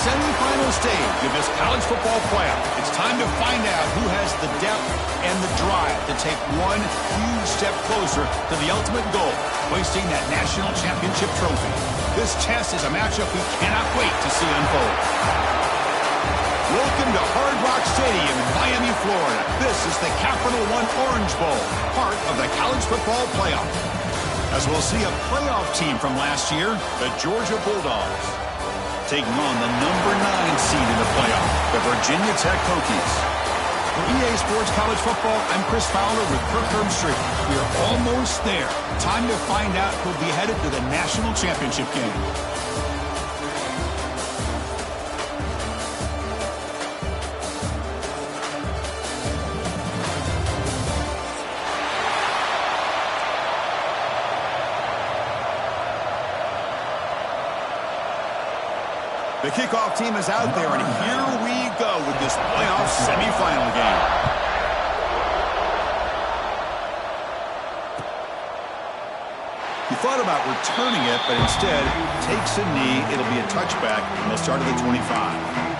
semifinal stage of this college football playoff. It's time to find out who has the depth and the drive to take one huge step closer to the ultimate goal, hoisting that national championship trophy. This test is a matchup we cannot wait to see unfold. Welcome to Hard Rock Stadium in Miami, Florida. This is the Capital One Orange Bowl, part of the college football playoff. As we'll see a playoff team from last year, the Georgia Bulldogs, taking on the number 9 seed in the playoff, the Virginia Tech Hokies. For EA Sports College Football, I'm Chris Fowler with Kirk Herbstreit. We are almost there. Time to find out who'll be headed to the national championship game. The kickoff team is out there, and here we go with this playoff semifinal game. He thought about returning it, but instead takes a knee. It'll be a touchback, and they'll start at the 25.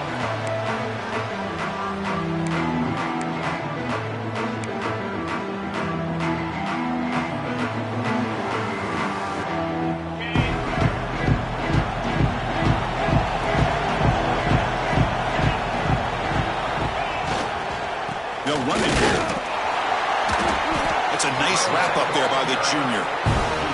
It's a nice wrap up there by the junior.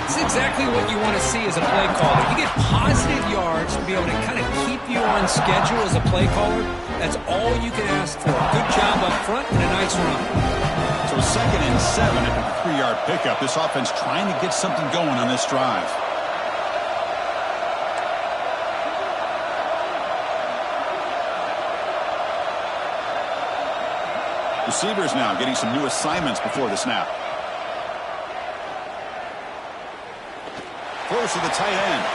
It's exactly what you want to see as a play caller. You get positive yards to be able to kind of keep you on schedule as a play caller. That's all you can ask for. Good job up front and a nice run. So 2nd and 7 after the 3-yard pickup. This offense trying to get something going on this drive. Receivers now getting some new assignments before the snap. Close to the tight end.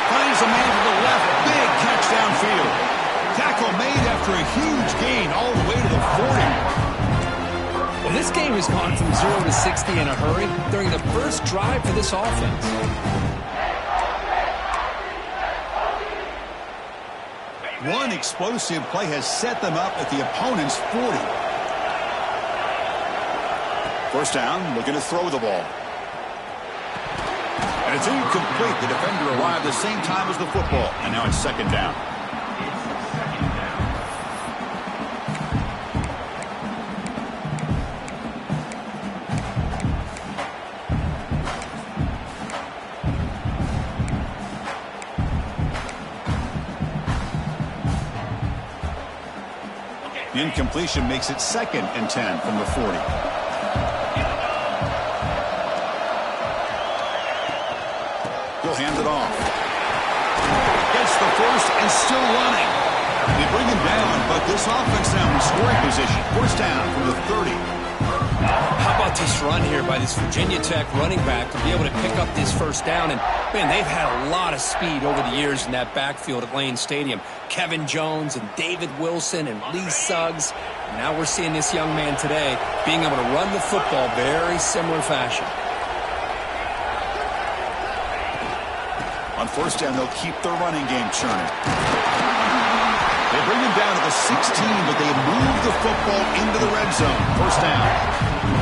Finds a man to the left. Big catch downfield. Tackle made after a huge gain all the way to the 40. Well, this game has gone from 0 to 60 in a hurry during the first drive for this offense. One explosive play has set them up at the opponent's 40. First down, looking to throw the ball. And it's incomplete. The defender arrived the same time as the football. And now it's 2nd down. The incompletion makes it 2nd and 10 from the 40. He'll hand it off. Gets the first and still running. They bring him down, but this offense now in scoring position. First down from the 30. How about this run here by this Virginia Tech running back to be able to pick up this first down? And, man, they've had a lot of speed over the years in that backfield at Lane Stadium. Kevin Jones and David Wilson and Lee Suggs. And now we're seeing this young man today being able to run the football very similar fashion. On first down, they'll keep their running game churning. They bring him down to the 16, but they move the football into the red zone. First down.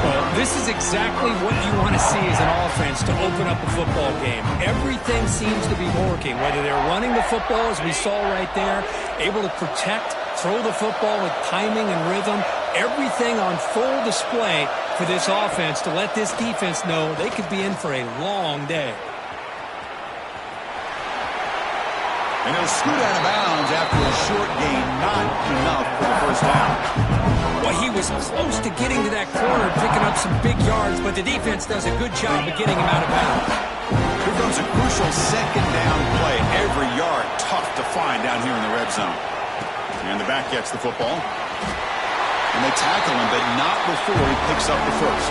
Well, this is exactly what you want to see as an offense to open up a football game. Everything seems to be working, whether they're running the football, as we saw right there, able to protect, throw the football with timing and rhythm. Everything on full display for this offense to let this defense know they could be in for a long day. And he'll scoot out of bounds after a short gain. Not enough for the first down. Well, he was close to getting to that corner, picking up some big yards, but the defense does a good job of getting him out of bounds. Here comes a crucial 2nd down play. Every yard tough to find down here in the red zone. And the back gets the football. And they tackle him, but not before he picks up the first.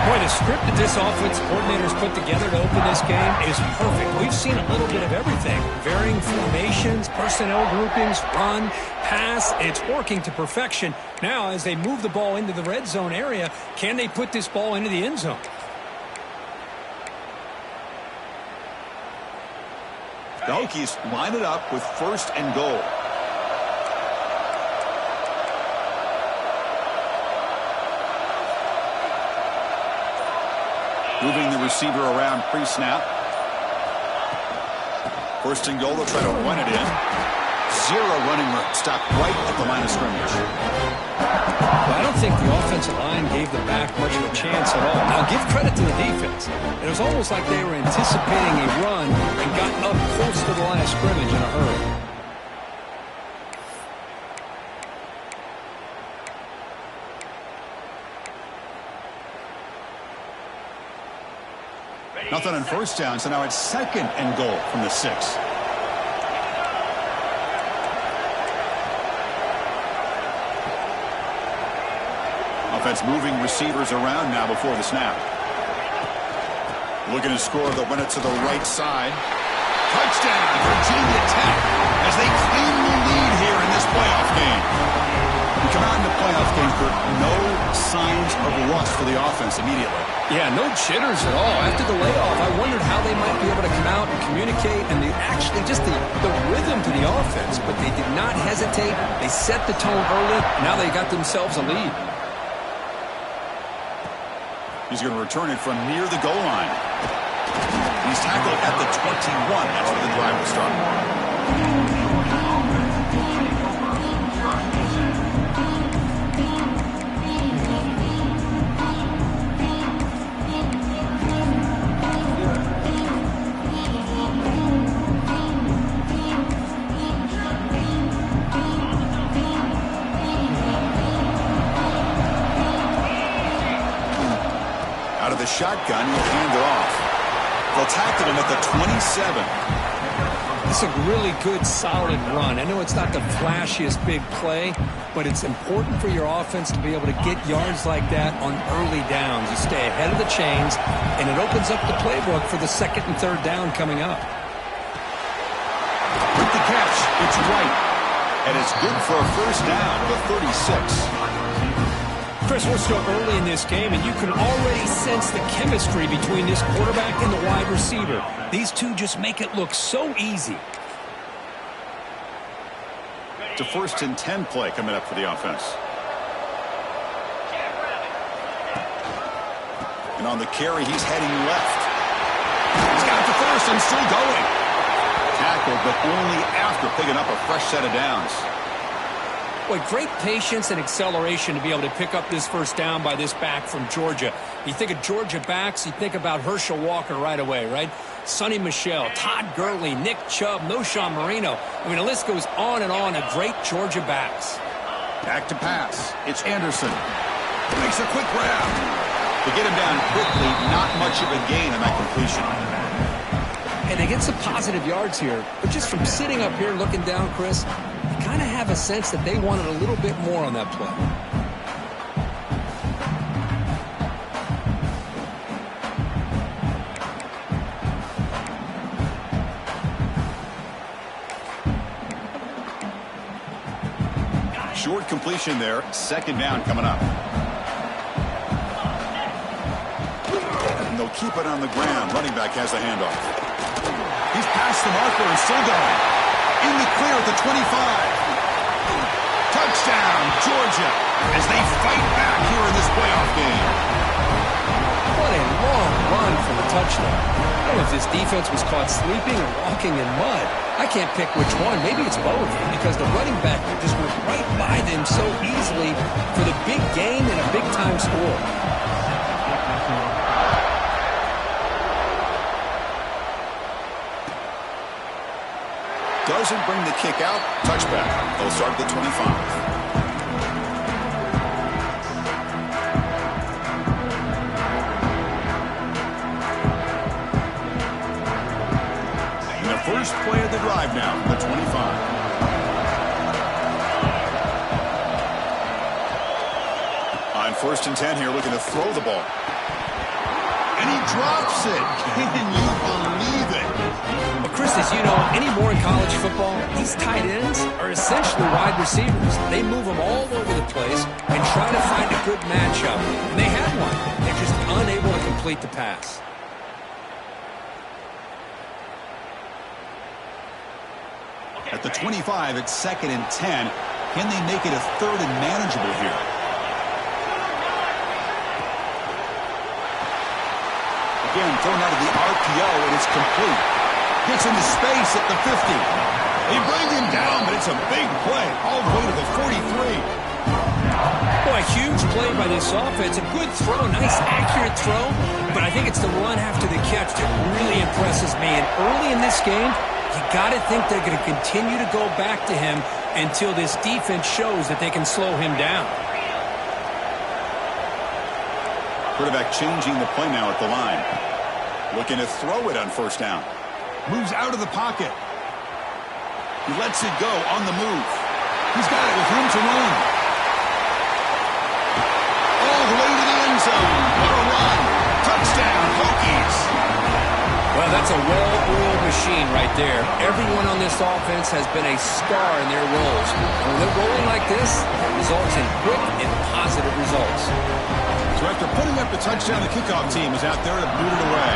Boy, the script that this offense coordinator's put together to open this game is perfect. We've seen a little bit of everything. Varying formations, personnel groupings, run, pass. It's working to perfection. Now, as they move the ball into the red zone area, can they put this ball into the end zone? The Hokies line it up with 1st and goal. Moving the receiver around pre-snap. 1st and goal, they'll try to run it in. 0 running room. Stopped right at the line of scrimmage. Well, I don't think the offensive line gave the back much of a chance at all. Now, give credit to the defense. It was almost like they were anticipating a run and got up close to the line of scrimmage in a hurry. Nothing on 1st down, so now it's 2nd and goal from the 6. Offense moving receivers around now before the snap. Looking to score, they'll run it to the right side. Touchdown, Virginia Tech, as they claim the lead here in this playoff game. We come out in the playoff game for no signs of rust for the offense immediately. Yeah, no jitters at all. After the layoff, I wondered how they might be able to come out and communicate and actually just the rhythm to the offense. But they did not hesitate. They set the tone early. Now they got themselves a lead. He's going to return it from near the goal line. He's tackled at the 21. That's where the drive will start. Shotgun, he'll hand it off. They'll tackle him at the 27. It's a really good, solid run. I know it's not the flashiest big play, but it's important for your offense to be able to get yards like that on early downs. You stay ahead of the chains, and it opens up the playbook for the 2nd and 3rd down coming up. With the catch, it's right. And it's good for a 1st down at the 36. Chris, we're still early in this game, and you can already sense the chemistry between this quarterback and the wide receiver. These two just make it look so easy. It's a 1st and 10 play coming up for the offense. And on the carry, he's heading left. He's got the 1st and still going. Tackled, but only after picking up a fresh set of downs. Boy, great patience and acceleration to be able to pick up this 1st down by this back from Georgia. You think of Georgia backs, you think about Herschel Walker right away, right? Sonny Michel, Todd Gurley, Nick Chubb, Noshawn Marino. I mean, the list goes on and on of great Georgia backs. Back to pass. It's Anderson. He makes a quick grab. To get him down quickly, not much of a gain on that completion. And they get some positive yards here. But just from sitting up here looking down, Chris, you kind of have a sense that they wanted a little bit more on that play. Short completion there. 2nd down coming up. And they'll keep it on the ground. Running back has the handoff. He's past the marker and still going. In the clear at the 25. Touchdown, Georgia, as they fight back here in this playoff game. What a long run for the touchdown. I don't know if this defense was caught sleeping or walking in mud. I can't pick which one. Maybe it's both, because the running back just went right by them so easily for the big gain and a big-time score. Doesn't bring the kick out. Touchback. They'll start at the 25. First play of the drive now from the 25. On 1st and 10 here, looking to throw the ball. And he drops it. Can you believe it? Well, Chris, as you know, anymore in college football, these tight ends are essentially wide receivers. They move them all over the place and try to find a good matchup. And they had one. They're just unable to complete the pass. At the 25, it's 2nd and 10. Can they make it a 3rd and manageable here? Again, thrown out of the RPO, and it's complete. Gets into space at the 50. They bring him down, but it's a big play all the way to the 43. Boy, huge play by this offense. A good throw, nice accurate throw, but I think it's the run after the catch that really impresses me. And early in this game, you got to think they're going to continue to go back to him until this defense shows that they can slow him down. Quarterback changing the play now at the line. Looking to throw it on 1st down. Moves out of the pocket. He lets it go on the move. He's got it with room to run. All the way to the end zone. What a run. Touchdown, Hokies. Well, that's a well-oiled machine right there. Everyone on this offense has been a star in their roles. And when they're rolling like this, it results in quick and positive results. So after putting up the touchdown, the kickoff team is out there to boot it away.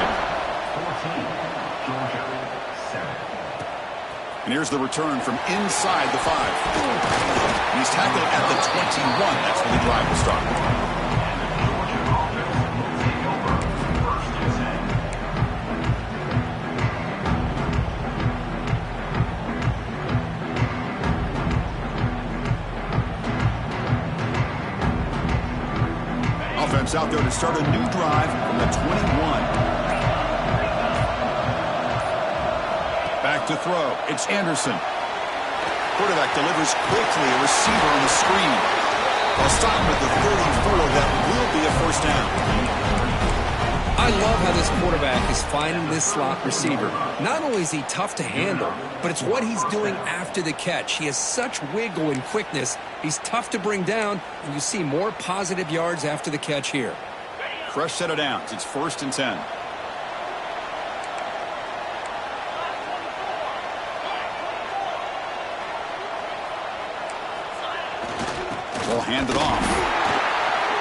And here's the return from inside the 5. He's tackled at the 21. That's where the drive will start. Offense out there to start a new drive from the 21. Back to throw. It's Anderson. Quarterback delivers quickly. A receiver on the screen. They'll stop him at the 34. That will be a 1st down. I love how this quarterback is finding this slot receiver. Not only is he tough to handle, but it's what he's doing after the catch. He has such wiggle and quickness. He's tough to bring down, and you see more positive yards after the catch here. Fresh set of downs. It's 1st and 10. They'll hand it off.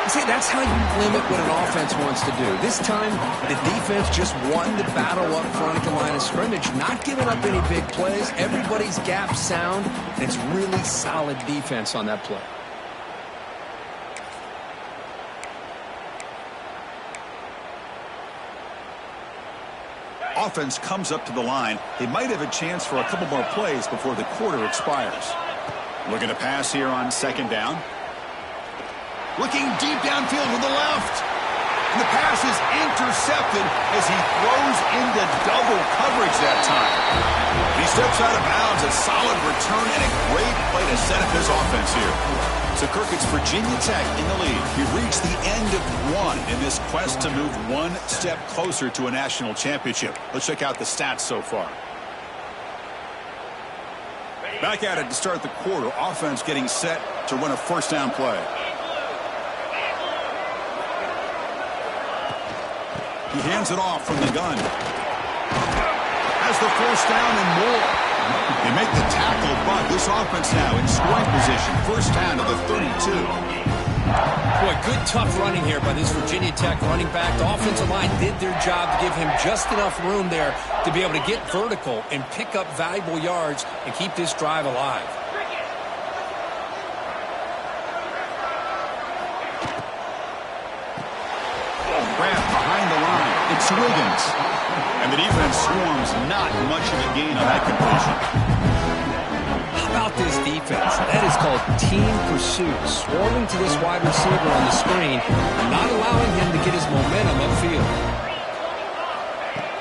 See, that's how you limit what an offense wants to do. This time, the defense just won the battle up front at the line of scrimmage, not giving up any big plays. Everybody's gap sound, and it's really solid defense on that play. Offense comes up to the line. They might have a chance for a couple more plays before the quarter expires. Looking to pass here on 2nd down. Looking deep downfield with the left. And the pass is intercepted as he throws into double coverage that time. He steps out of bounds. A solid return and a great play to set up his offense here. So, Kirk, it's Virginia Tech in the lead. We've reached the end of one in this quest to move one step closer to a national championship. Let's check out the stats so far. Back at it to start the quarter. Offense getting set to run a 1st down play. He hands it off from the gun. Has the 1st down and more. They make the tackle, but this offense now in scoring position. 1st down to the 32. Boy, good tough running here by this Virginia Tech running back. The offensive line did their job to give him just enough room there to be able to get vertical and pick up valuable yards and keep this drive alive. Wrapped behind the line. It's Wiggins. And the defense swarms not much of a gain on that completion. How about this defense? That is called team pursuit. Swarming to this wide receiver on the screen, not allowing him to get his momentum upfield.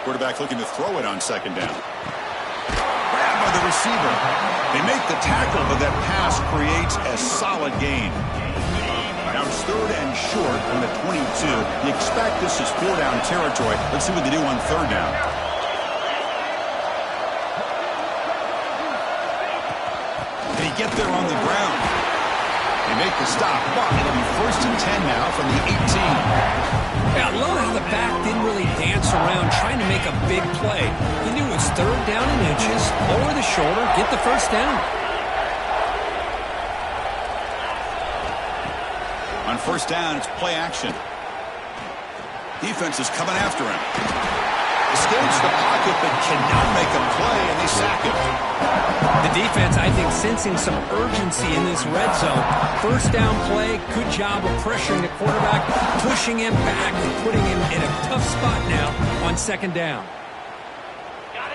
Quarterback looking to throw it on 2nd down. Grabbed by the receiver. They make the tackle, but that pass creates a solid gain. Now it's 3rd and short from the 22. You expect this is 4-down territory. Let's see what they do on 3rd down. Did he get there on the ground? They make the stop, but it'll be 1st and 10 now from the 18. Yeah, I love how the back didn't really dance around trying to make a big play. He knew it's 3rd down in inches, lower the shoulder, get the 1st down. On 1st down, it's play action. Defense is coming after him. The Escapes the pocket, but cannot make a play, and they sack him. The defense, I think, sensing some urgency in this red zone. First down play, good job of pressuring the quarterback, pushing him back and putting him in a tough spot now on second down.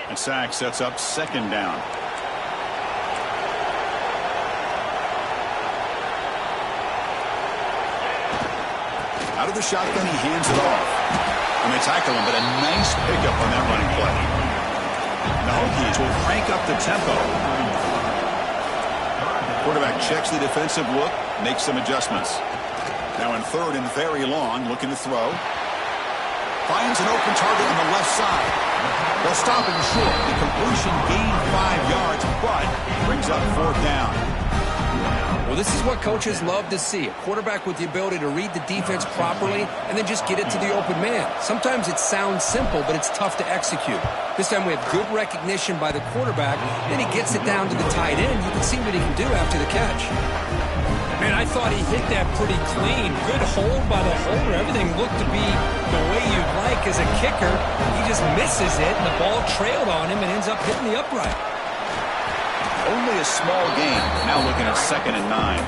And sack sets up second down. Out of the shotgun, he hands it off. And they tackle him, but a nice pickup on that running play. The Hokies will crank up the tempo. Quarterback checks the defensive look, makes some adjustments. Now in third and very long, looking to throw. Finds an open target on the left side. They'll stop him short. The completion gained 5 yards, but brings up fourth down. Well, this is what coaches love to see. A quarterback with the ability to read the defense properly and then just get it to the open man. Sometimes it sounds simple, but it's tough to execute. This time we have good recognition by the quarterback. Then he gets it down to the tight end. You can see what he can do after the catch. Man, I thought he hit that pretty clean. Good hold by the holder. Everything looked to be the way you'd like as a kicker. He just misses it, and the ball trailed on him and ends up hitting the upright. Only a small gain. Now looking at 2nd and 9.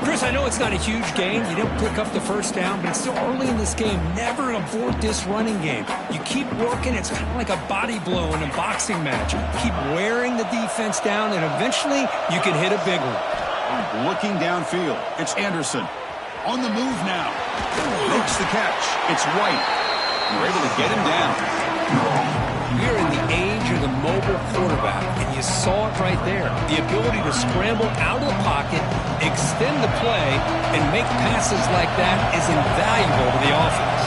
Chris, I know it's not a huge gain. You don't pick up the first down, but it's still early in this game. Never abort this running game. You keep working. It's kind of like a body blow in a boxing match. Keep wearing the defense down, and eventually you can hit a big one. Looking downfield. It's Anderson. On the move now. Makes the catch. It's White. We're able to get him down. We're in the age of the mobile quarterback, and you saw it right there. The ability to scramble out of the pocket, extend the play, and make passes like that is invaluable to the offense.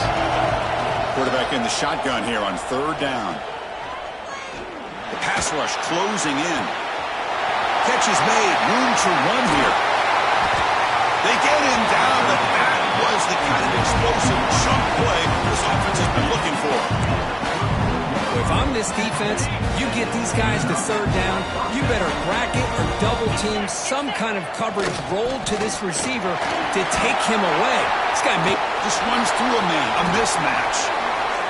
Quarterback in the shotgun here on third down. The pass rush closing in. Catch is made. Room to run here. They get him down, but that was the kind of explosive chunk play this offense has been looking for. If I'm this defense, you get these guys to third down, you better bracket or double team some kind of coverage rolled to this receiver to take him away. This guy just runs through a man, a mismatch.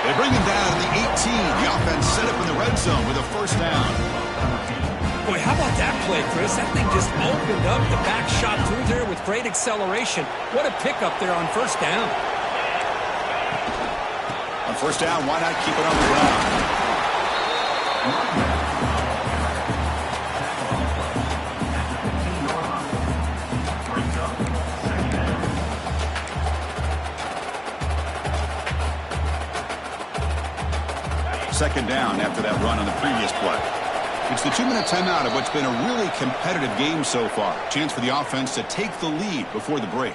They bring him down to the 18. The offense set up in the red zone with a first down. Boy, how about that play, Chris? That thing just opened up. The back shot through there with great acceleration. What a pickup there on first down. On first down, why not keep it on the ground? Second down after that run on the previous play. It's the 2-minute timeout of what's been a really competitive game so far. Chance for the offense to take the lead before the break.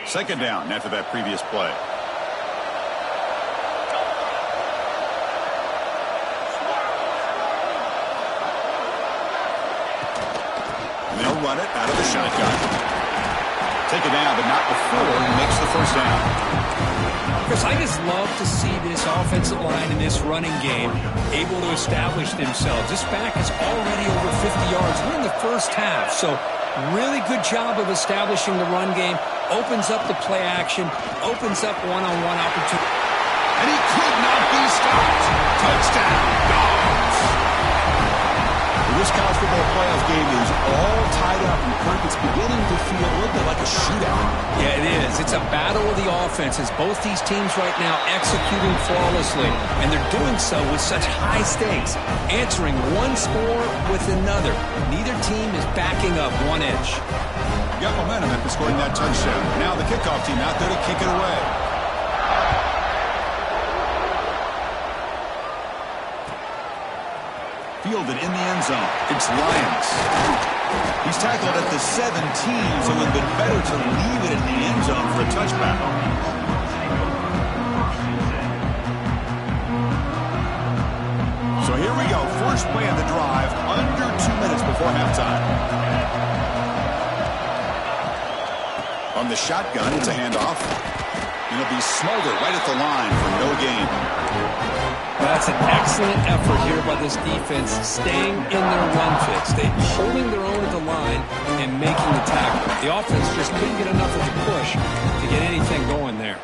Second down after that previous play. And they'll run it out of the shotgun. Take it down, but not before he makes the first down. Chris, I just love to see this offensive line in this running game able to establish themselves. This back is already over 50 yards. We're in the first half, so really good job of establishing the run game. Opens up the play action, opens up one-on-one opportunity. And he could not be stopped. Touchdown, Dogs. This college football playoff game is all tied up. And Kirk, it's beginning to feel a little bit like a shootout. Yeah, it is. It's a battle of the offenses. Both these teams right now executing flawlessly, and they're doing so with such high stakes, answering one score with another. Neither team is backing up one inch. Got momentum after scoring that touchdown. Now the kickoff team out there to kick it away. Fielded in the end zone. It's Lyons. He's tackled at the 17, so it would have been better to leave it in the end zone for a touchback. So here we go. First play of the drive, under 2 minutes before halftime. On the shotgun, it's a handoff. And he'll be smothered right at the line for no gain. That's an excellent effort here by this defense, staying in their run fix. They're holding their own at the line and making the tackle. The offense just couldn't get enough of a push to get anything going there.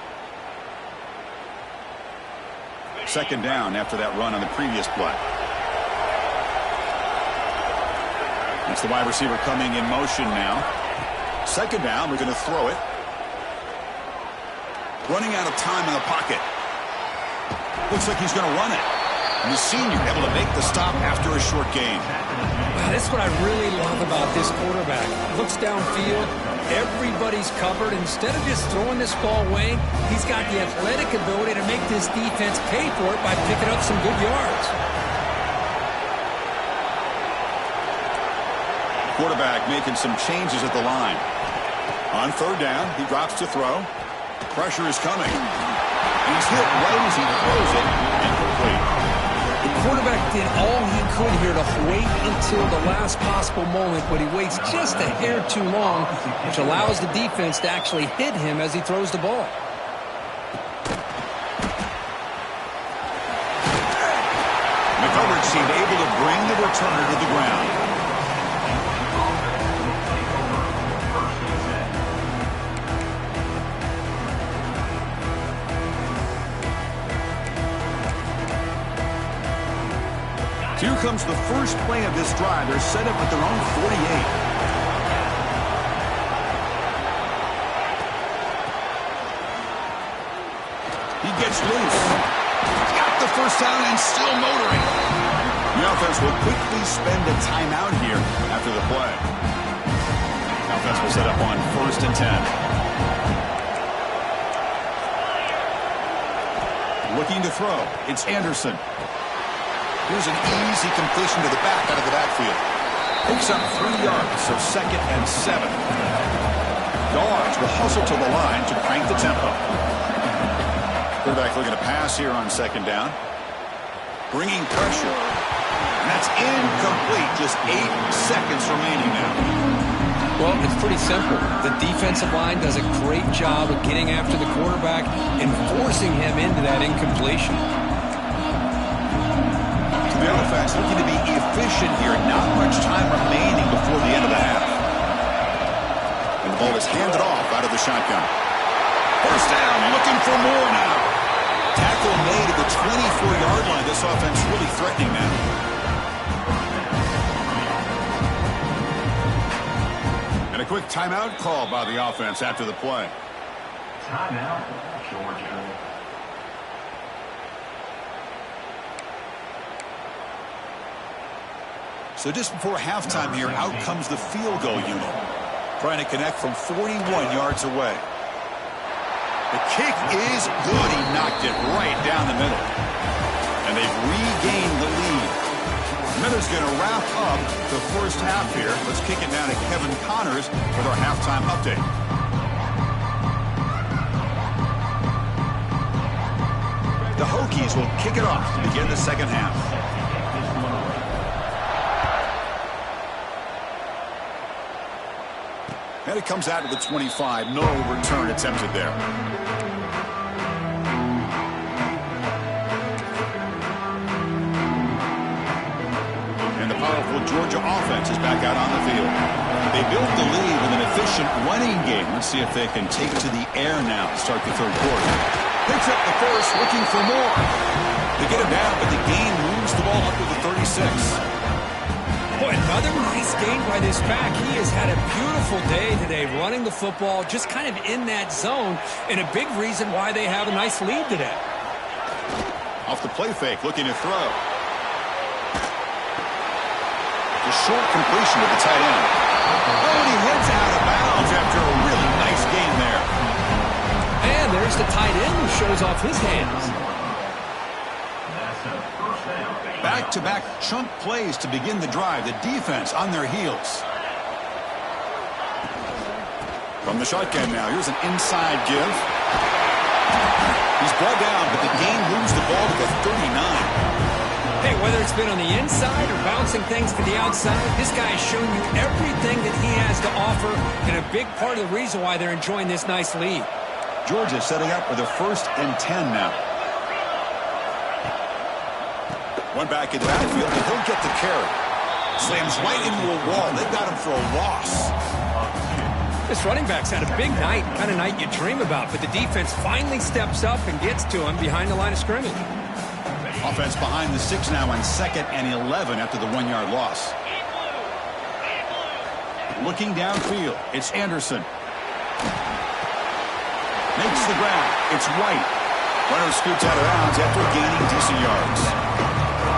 Second down after that run on the previous play. It's the wide receiver coming in motion now. Second down, we're going to throw it. Running out of time in the pocket. Looks like he's going to run it. And the senior able to make the stop after a short gain. Wow, that's what I really love about this quarterback. Looks downfield. Everybody's covered. Instead of just throwing this ball away, he's got the athletic ability to make this defense pay for it by picking up some good yards. Quarterback making some changes at the line. On third down, he drops to throw. Pressure is coming. And he's hit right as he throws it. Incomplete. The quarterback did all he could here to wait until the last possible moment, but he waits just a hair too long, which allows the defense to actually hit him as he throws the ball. The coverage seemed able to bring the returner to the ground. Here comes the first play of this drive. They're set up at their own 48. He gets loose. Got the first down and still motoring. The offense will quickly spend a timeout here after the play. The offense will set up on 1st and 10. Looking to throw. It's Anderson. Here's an easy completion to the back out of the backfield. Picks up 3 yards, so 2nd and 7. Guards will hustle to the line to crank the tempo. Quarterback looking to pass here on 2nd down. Bringing pressure. And that's incomplete. Just 8 seconds remaining now. Well, it's pretty simple. The defensive line does a great job of getting after the quarterback and forcing him into that incompletion. The offense looking to be efficient here. Not much time remaining before the end of the half. And the ball is handed off out of the shotgun. First down, looking for more now. Tackle made at the 24-yard line. This offense really threatening now. And a quick timeout call by the offense after the play. Timeout, Georgia. So just before halftime here, out comes the field goal unit. Trying to connect from 41 yards away. The kick is good. He knocked it right down the middle. And they've regained the lead. Miller's going to wrap up the first half here. Let's kick it now to Kevin Connors with our halftime update. The Hokies will kick it off to begin the second half. And it comes out to the 25. No return attempted there. And the powerful Georgia offense is back out on the field. They built the lead with an efficient running game. Let's see if they can take to the air now to start the third quarter. Picks up the first, looking for more. They get him down, but the gain moves the ball up to the 36. Boy, another nice gain by this back. He has had a beautiful day today running the football, just kind of in that zone, and a big reason why they have a nice lead today. Off the play fake, looking to throw. The short completion to the tight end. Oh, and he heads out of bounds after a really nice gain there. And there's the tight end who shows off his hands. Back-to-back chunk plays to begin the drive. The defense on their heels. From the shotgun now, here's an inside give. He's brought down, but the gain moves the ball to the 39. Hey, whether it's been on the inside or bouncing things to the outside, this guy has shown you everything that he has to offer, and a big part of the reason why they're enjoying this nice lead. Georgia setting up with a 1st and 10 now. One back in the backfield, and he'll get the carry. Slams right into a wall. They got him for a loss. This running back's had a big night, kind of night you dream about, but the defense finally steps up and gets to him behind the line of scrimmage. Offense behind the 6 now on 2nd and 11 after the 1-yard loss. Looking downfield, it's Anderson. Makes the grab. It's White. Runner scoots out of bounds after gaining decent yards.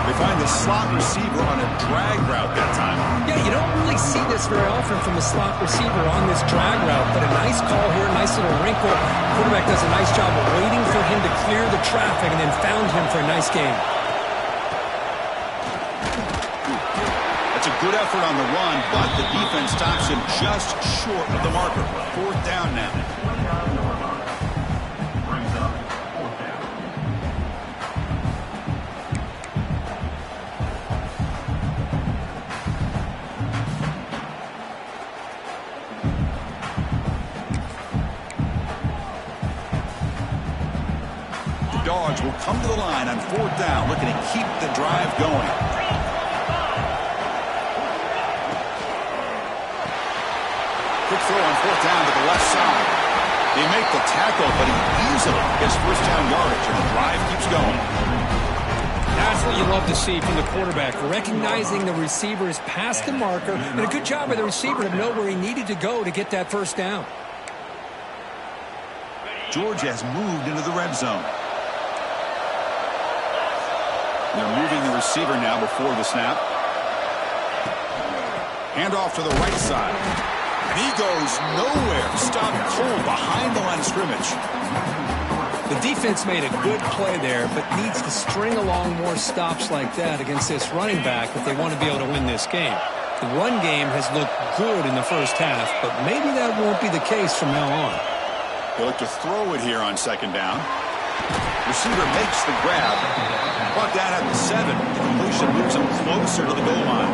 They find the slot receiver on a drag route that time. Yeah, you don't really see this very often from a slot receiver on this drag route, but a nice call here, nice little wrinkle. Quarterback does a nice job of waiting for him to clear the traffic and then found him for a nice gain. That's a good effort on the run, but the defense stops him just short of the marker. 4th down now. Dogs will come to the line on 4th down, looking to keep the drive going. Quick throw on 4th down to the left side. They make the tackle, but he easily gets 1st down yardage, and the drive keeps going. That's what you love to see from the quarterback, recognizing the receiver is past the marker, and a good job by the receiver to know where he needed to go to get that 1st down. Georgia has moved into the red zone. They're moving the receiver now before the snap. Handoff to the right side. And he goes nowhere. Stopped cold behind the line of scrimmage. The defense made a good play there, but needs to string along more stops like that against this running back if they want to be able to win this game. The run game has looked good in the 1st half, but maybe that won't be the case from now on. He'll look to throw it here on 2nd down. Receiver makes the grab. Brought down at the 7. The completion moves him closer to the goal line.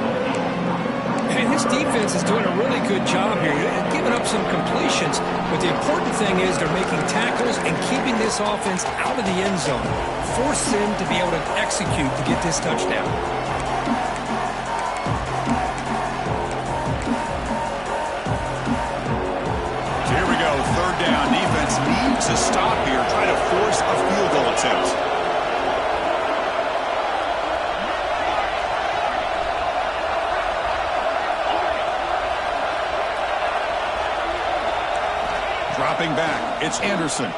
And this defense is doing a really good job here. They're giving up some completions, but the important thing is they're making tackles and keeping this offense out of the end zone. Force them to be able to execute to get this touchdown. So here we go, 3rd down. Defense needs a stop here. Try to force a field goal attempt. Dropping back, it's Anderson. He's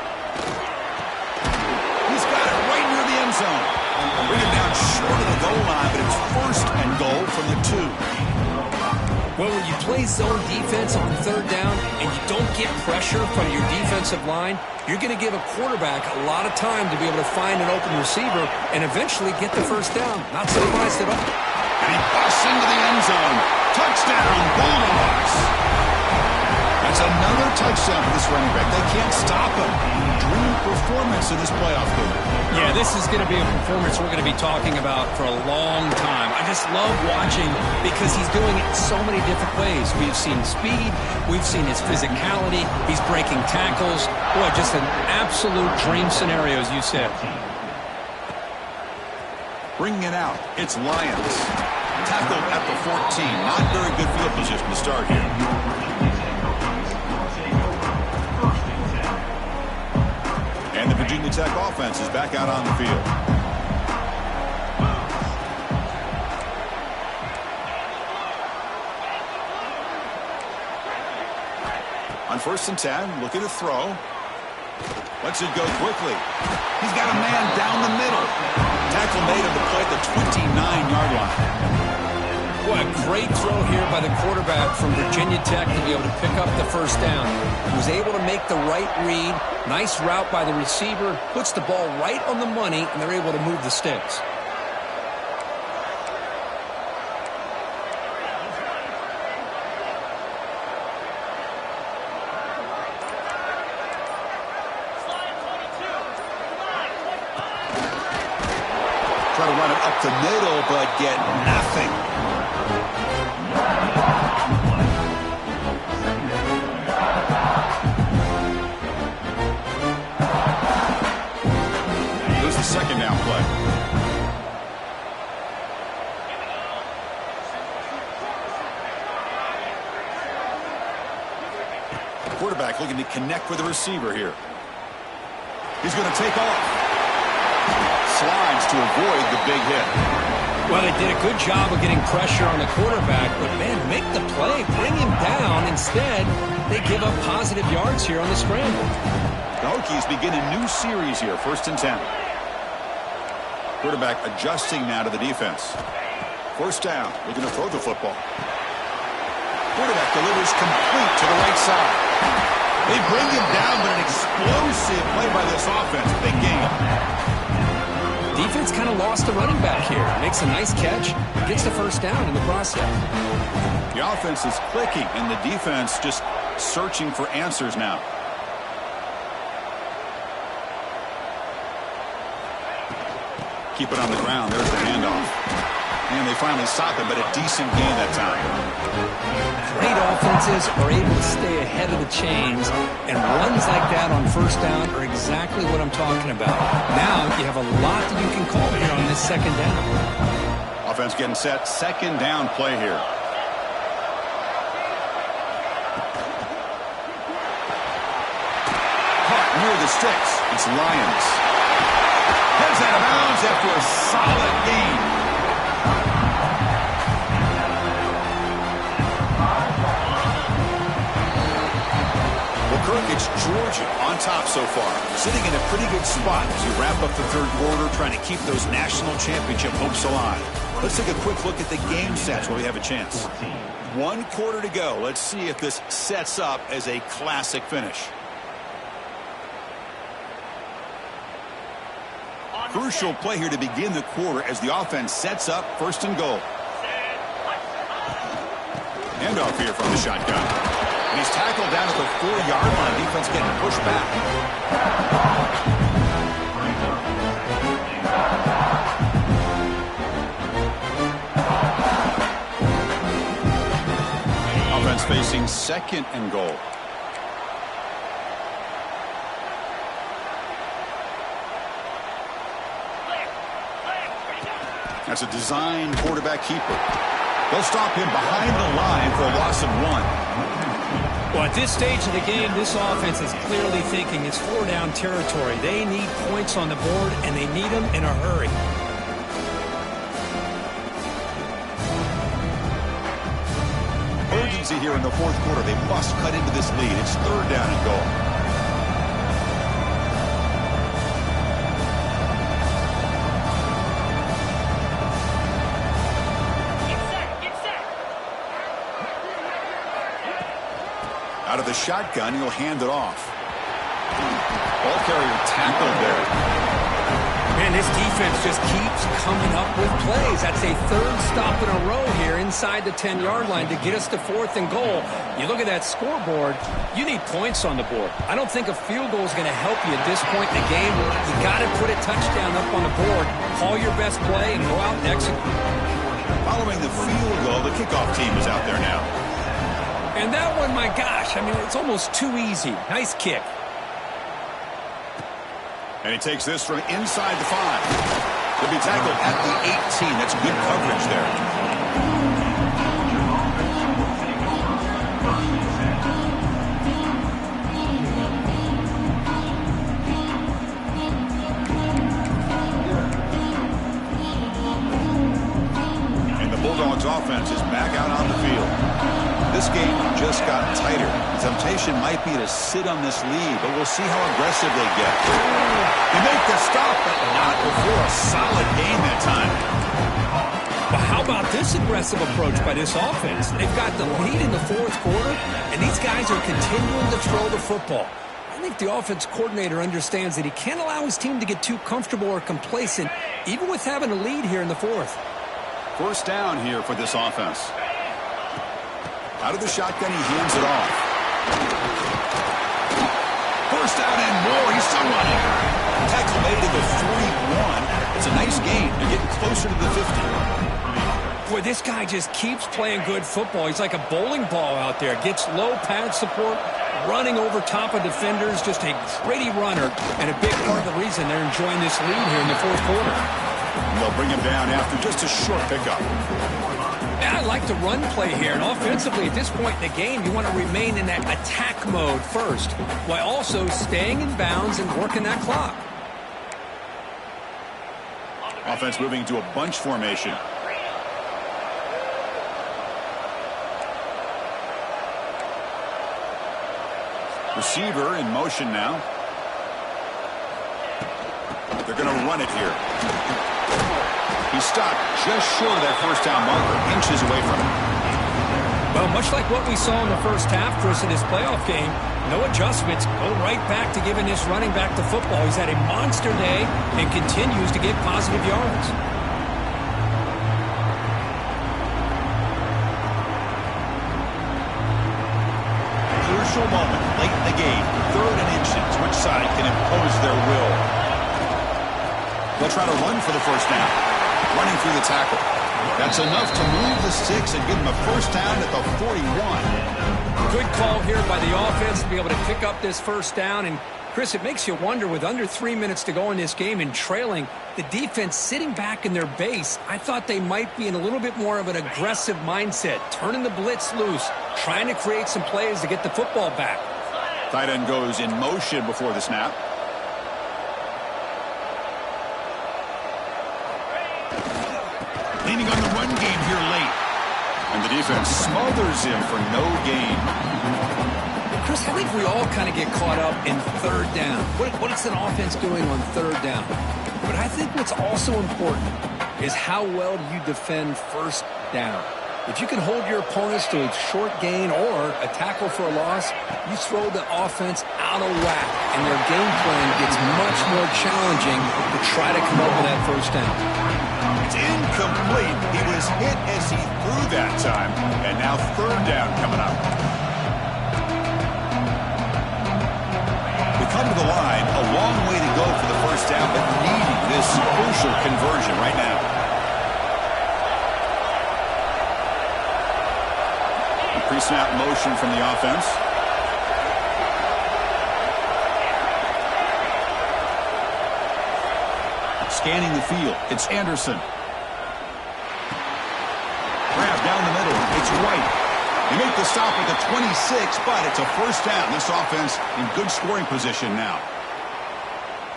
got it right near the end zone. Bring it down short of the goal line, but it's 1st and goal from the 2. Well, when you play zone defense on 3rd down and you don't get pressure from your defensive line, you're going to give a quarterback a lot of time to be able to find an open receiver and eventually get the 1st down. Not surprised at all. And he busts into the end zone. Touchdown, Bulldogs. That's another touchdown for this running back. They can't stop him. Dream performance in this playoff game. Yeah, this is going to be a performance we're going to be talking about for a long time. I just love watching because he's doing it in so many different ways. We've seen speed. We've seen his physicality. He's breaking tackles. Boy, just an absolute dream scenario, as you said. Bringing it out, it's Lions. Tackled at the 14. Not very good field position to start here. And the Virginia Tech offense is back out on the field. On 1st and 10, looking to throw. Lets it go quickly. He's got a man down the middle. Tackle made of the play at the 29-yard line. What a great throw here by the quarterback from Virginia Tech to be able to pick up the 1st down. He was able to make the right read. Nice route by the receiver. Puts the ball right on the money, and they're able to move the sticks. Try to run it up the middle, but get nothing. down play. Quarterback looking to connect with the receiver here. He's going to take off. Slides to avoid the big hit. Well, they did a good job of getting pressure on the quarterback, but, man, make the play, bring him down. Instead, they give up positive yards here on the scramble. The Hokies begin a new series here, 1st and 10. Quarterback adjusting now to the defense. 1st down, looking to throw the football. Quarterback delivers complete to the right side. They bring him down, but an explosive play by this offense. Big game. Defense kind of lost the running back here. Makes a nice catch, gets the 1st down in the process. The offense is clicking, and the defense just searching for answers now. Keep it on the ground. There's the handoff. And they finally stop it, but a decent gain that time. Great offenses are able to stay ahead of the chains, and runs like that on 1st down are exactly what I'm talking about. Now you have a lot that you can call here on this 2nd down. Offense getting set. 2nd down play here. Caught near the sticks. It's Lions. Heads out of bounds after a solid gain. Kirk, it's Georgia on top so far, sitting in a pretty good spot as you wrap up the 3rd quarter, trying to keep those national championship hopes alive. Let's take a quick look at the game stats while we have a chance. 1 quarter to go. Let's see if this sets up as a classic finish. Crucial play here to begin the quarter as the offense sets up 1st and goal. Handoff here from the shotgun. And he's tackled down at the 4-yard line. Defense getting pushed back. Offense facing 2nd and goal. That's a design quarterback keeper. They'll stop him behind the line for a loss of 1. Well, at this stage of the game, this offense is clearly thinking it's 4-down territory. They need points on the board, and they need them in a hurry. Urgency here in the 4th quarter. They must cut into this lead. It's 3rd down and goal. Out of the shotgun, he'll hand it off. Ball carrier tackled there. Man, this defense just keeps coming up with plays. That's a 3rd stop in a row here inside the 10-yard line to get us to 4th and goal. You look at that scoreboard, you need points on the board. I don't think a field goal is going to help you at this point in the game. You got to put a touchdown up on the board, call your best play, and go out and execute. Following the field goal, the kickoff team is out there now. And that one, my gosh, I mean, it's almost too easy. Nice kick. And he takes this from inside the 5. He'll be tackled at the 18. That's good coverage there. And the Bulldogs offense is back out on the field. This game just got tighter. The temptation might be to sit on this lead, but we'll see how aggressive they get. They make the stop, but not before a solid gain that time. But how about this aggressive approach by this offense? They've got the lead in the 4th quarter, and these guys are continuing to throw the football. I think the offense coordinator understands that he can't allow his team to get too comfortable or complacent, even with having a lead here in the 4th. 1st down here for this offense. Out of the shotgun, he hands it off. 1st down and more. He's still running. Tackle made to the 41. It's a nice gain. They're getting closer to the 50. Boy, this guy just keeps playing good football. He's like a bowling ball out there. Gets low pad support, running over top of defenders, just a gritty runner, and a big part of the reason they're enjoying this lead here in the fourth quarter. And they'll bring him down after just a short pickup. I like the run play here, and offensively at this point in the game, you want to remain in that attack mode first, while also staying in bounds and working that clock. Offense moving to a bunch formation. Receiver in motion now. They're going to run it here. He stopped just short of that first down marker, inches away from it. Well, much like what we saw in the first half, Chris, in this playoff game, no adjustments, go right back to giving this running back the football. He's had a monster day and continues to get positive yards. Crucial moment late in the game. 3rd and inches. Which side can impose their will? They'll try to run for the first down. Running through the tackle. That's enough to move the sticks and give them a first down at the 41. Good call here by the offense to be able to pick up this first down. And, Chris, it makes you wonder, with under 3 minutes to go in this game and trailing, the defense sitting back in their base, I thought they might be in a little bit more of an aggressive mindset, turning the blitz loose, trying to create some plays to get the football back. Tight end goes in motion before the snap. Leaning on the run game here late. And the defense smothers him for no gain. Chris, I think we all kind of get caught up in third down. What is an offense doing on third down? But I think what's also important is how well do you defend first down. If you can hold your opponents to a short gain or a tackle for a loss, you throw the offense out of whack, and their game plan gets much more challenging to try to come up with that first down. It's incomplete. He was hit as he threw that time, and now third down coming up. We come to the line, a long way to go for the first down, but needing this crucial conversion right now. Pre-snap motion from the offense. Scanning the field, it's Anderson. Grab down the middle, it's White. They make the stop at the 26, but it's a first down. This offense in good scoring position now.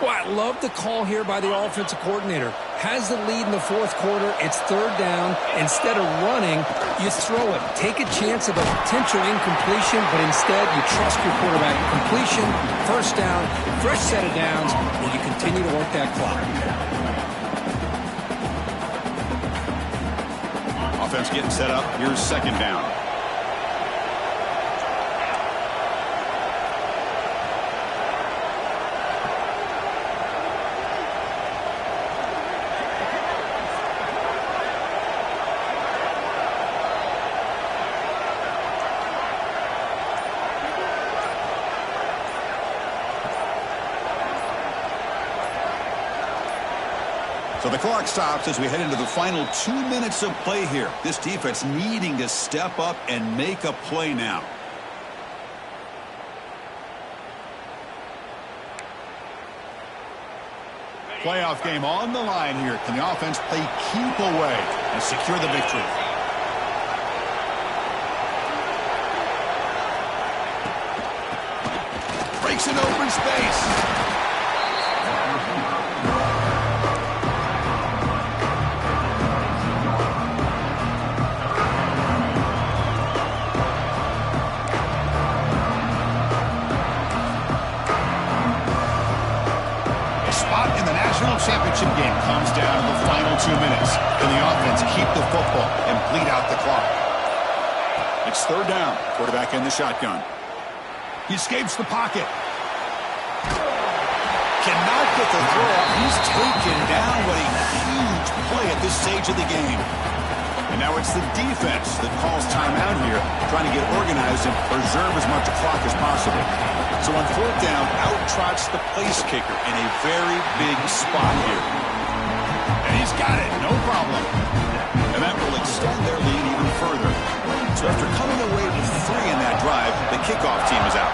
Well, I love the call here by the offensive coordinator. Has the lead in the fourth quarter. It's third down. Instead of running, you throw it. Take a chance of a potential incompletion, but instead you trust your quarterback. Completion, first down, fresh set of downs, and you continue to work that clock. Offense getting set up. Here's second down. So the clock stops as we head into the final 2 minutes of play here. This defense needing to step up and make a play now. Playoff game on the line here. Can the offense play keep away and secure the victory? Breaks in open space. Championship game comes down to the final 2 minutes. Can the offense keep the football and bleed out the clock? It's third down. Quarterback in the shotgun. He escapes the pocket. Cannot get the throw up. He's taken down. What a huge play at this stage of the game. And now it's the defense that calls timeout here, trying to get organized and preserve as much clock as possible. So on fourth down, out trots the place kicker in a very big spot here. And he's got it, no problem. And that will extend their lead even further. So after coming away with 3 in that drive, the kickoff team is out.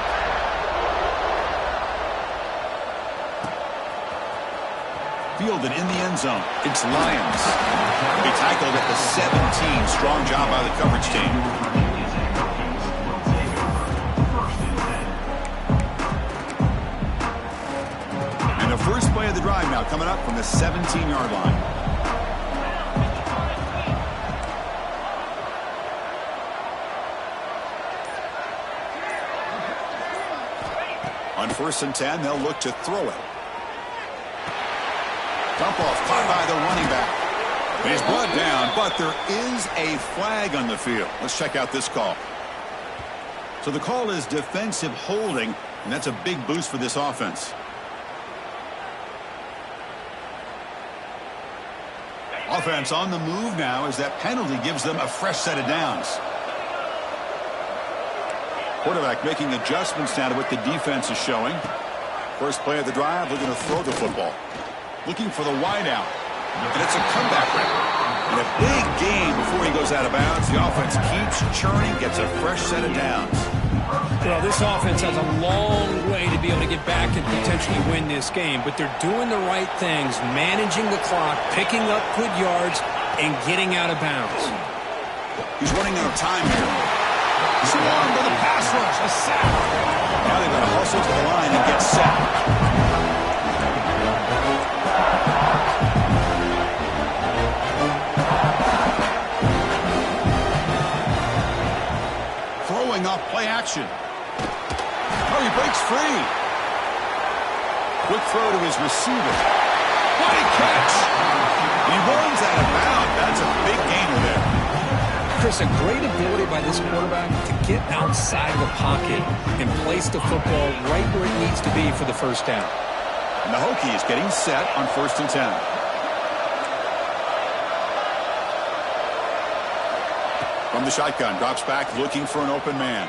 fielded in the end zone. It's Lions. They tackled at the 17. Strong job by the coverage team. And the first play of the drive now coming up from the 17-yard line. On 1st and 10, they'll look to throw it. Dump off caught by the running back. And he's brought down, but there is a flag on the field. Let's check out this call. So the call is defensive holding, and that's a big boost for this offense. Offense on the move now as that penalty gives them a fresh set of downs. Quarterback making adjustments now to what the defense is showing. First play of the drive, looking to throw the football. Looking for the wideout. And it's a comeback route. And a big gain before he goes out of bounds. The offense keeps churning, gets a fresh set of downs. Well, this offense has a long way to be able to get back and potentially win this game. But they're doing the right things, managing the clock, picking up good yards, and getting out of bounds. He's running out of time here. Swarmed by the pass rush, a sack. Now they've got to hustle to the line and get set. Throwing off play action. Oh, he breaks free. Quick throw to his receiver. What a catch! He runs out of bounds. That's a big gainer there. Chris, a great ability by this quarterback to get outside the pocket and place the football right where it needs to be for the first down. And the Hokies getting set on 1st and 10. From the shotgun, drops back looking for an open man.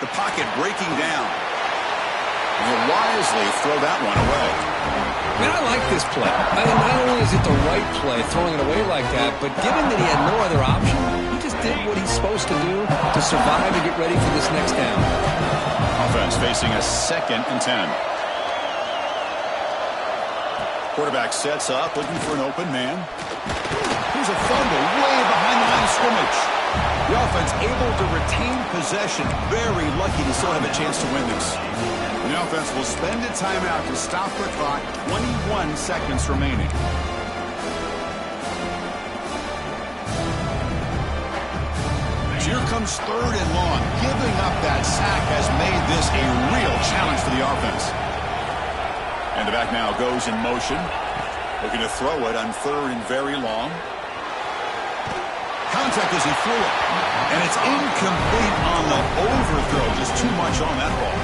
The pocket breaking down. And he'll wisely throw that one away. Man, I like this play. I mean, not only is it the right play, throwing it away like that, but given that he had no other option, he just did what he's supposed to do to survive and get ready for this next down. Offense facing a 2nd and 10. Quarterback sets up, looking for an open man. Here's a fumble way behind the line of scrimmage. The offense able to retain possession. Very lucky to still have a chance to win this. And the offense will spend a timeout to stop the clock. 21 seconds remaining. Here comes 3rd and long. Giving up that sack has made this a real challenge for the offense. And the back now goes in motion. Looking to throw it on 3rd and very long. Contact as he threw it. And it's incomplete on the overthrow. Just too much on that ball.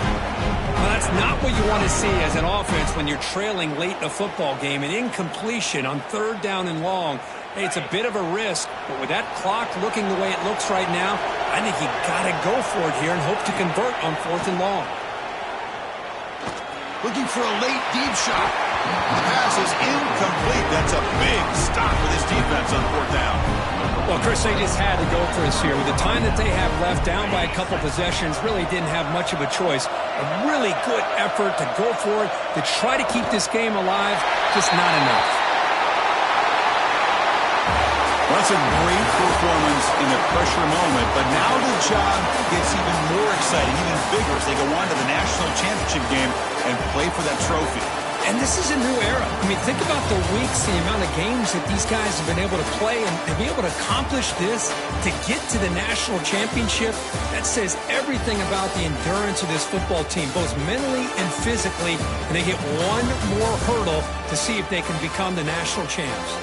Well, that's not what you want to see as an offense when you're trailing late in a football game. An incompletion on 3rd down and long. Hey, it's a bit of a risk, but with that clock looking the way it looks right now, I think you got to go for it here and hope to convert on 4th and long. Looking for a late deep shot. The pass is incomplete. That's a big stop for this defense on 4th down. Well, Chris, they just had to go for this here. With the time that they have left, down by a couple possessions, really didn't have much of a choice. A really good effort to go for it, to try to keep this game alive, just not enough. Well, that's a great performance in the pressure moment, but now the job gets even more exciting, even bigger as they go on to the national championship game and play for that trophy. And this is a new era. I mean, think about the weeks, the amount of games that these guys have been able to play, and to be able to accomplish this, to get to the national championship, that says everything about the endurance of this football team, both mentally and physically, and they get one more hurdle to see if they can become the national champs.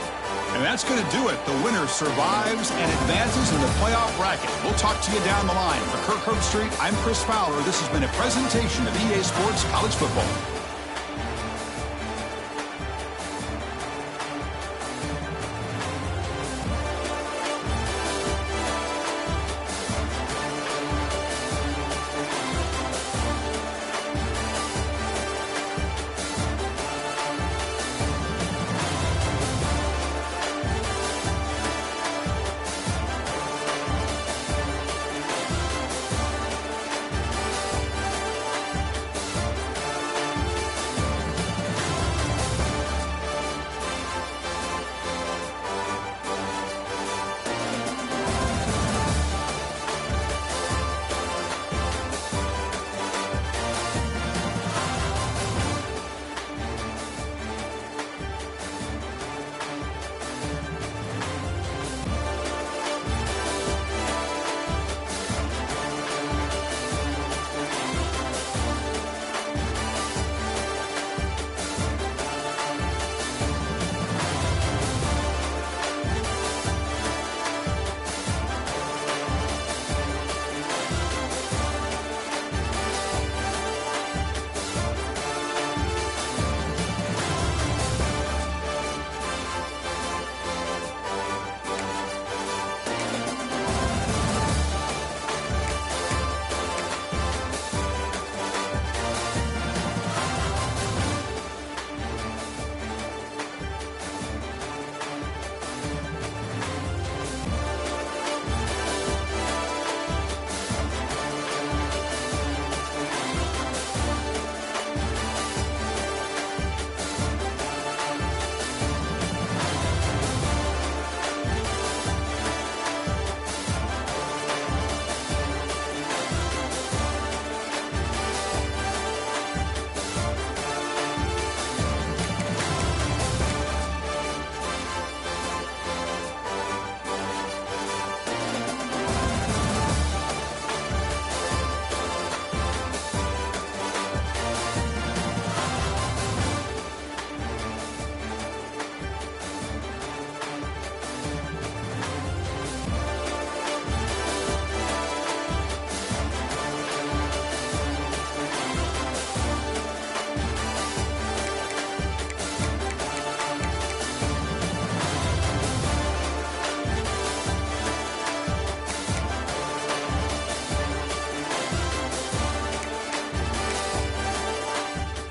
And that's going to do it. The winner survives and advances in the playoff bracket. We'll talk to you down the line. For Kirk Herbstreit, I'm Chris Fowler. This has been a presentation of EA Sports College Football.